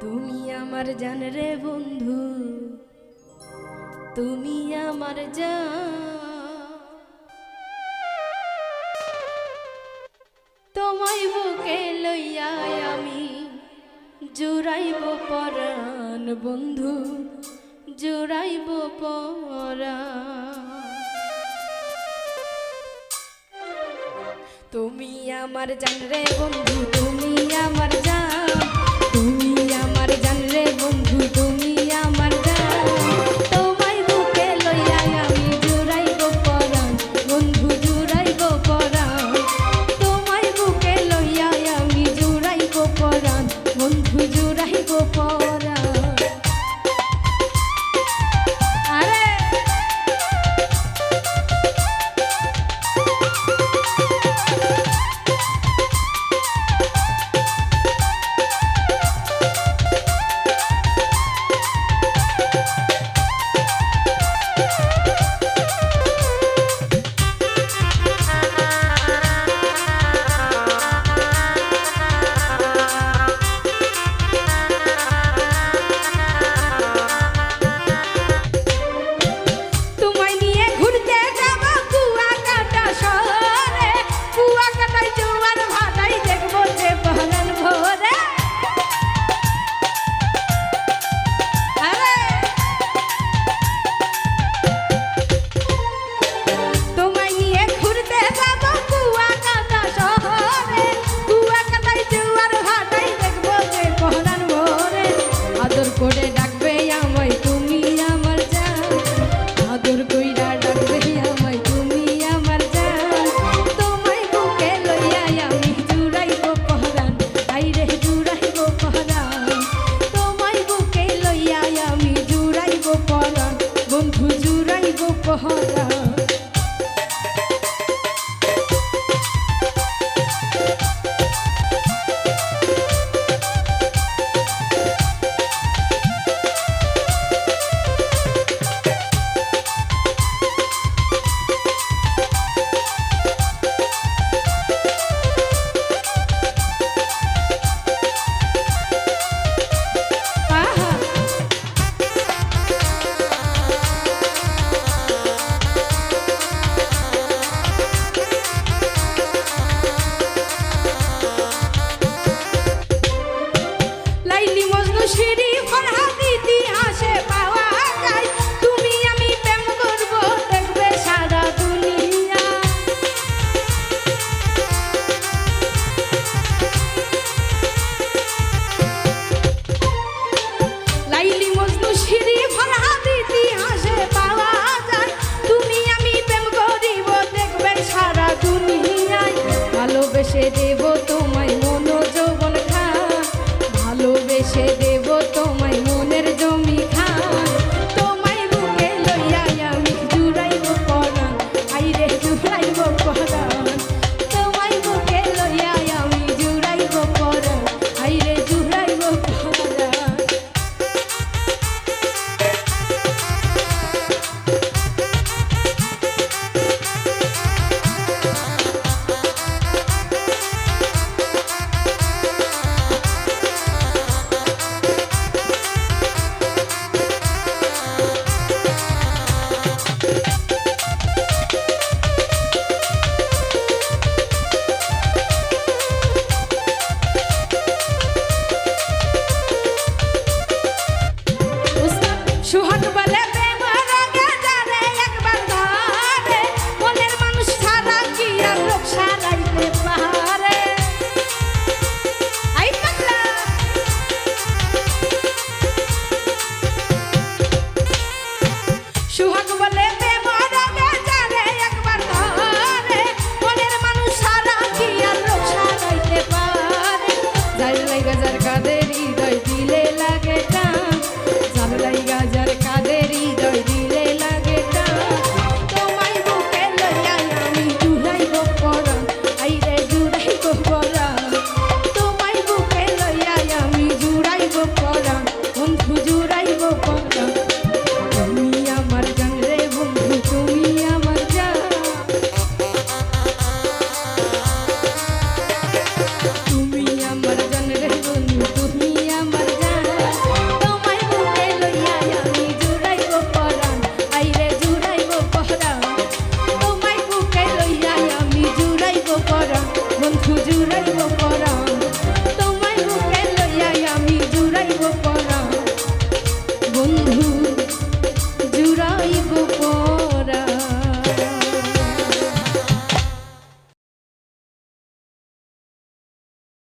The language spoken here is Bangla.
তুমি আমার জান রে বন্ধু, তুমি আমার জান, তোমায় বুকে লইয়া আমি জুড়াইব পরাণ বন্ধু, জুড়াইব পরাণ। তুমি আমার জান রে বন্ধু, তুমি আমার জান, তুমি আমার জান রে বন্ধু, তুমি আমার জান, তোমায় বুকে লইয়া আমি জুড়াইব পরাণ বন্ধু, জুড়াইব পরাণ, তোমায় বুকে লইয়া আমি জুড়াইব পরাণ বন্ধু, জুড়াইব পরাণ। ভালোবেসে দেব তোমায় মন যৌবন খান, ভালোবেসে দেব তোমায় মনের জমি খান, তোমায় বুকে লইয়া আমি জুড়াইব পরাণ, আইরে জুড়াইব পরাণ, তোমায় বুকে লইয়া আমি জুড়াইব পরাণ, আইরে জুড়াইব পরাণ। সুহাগ বলে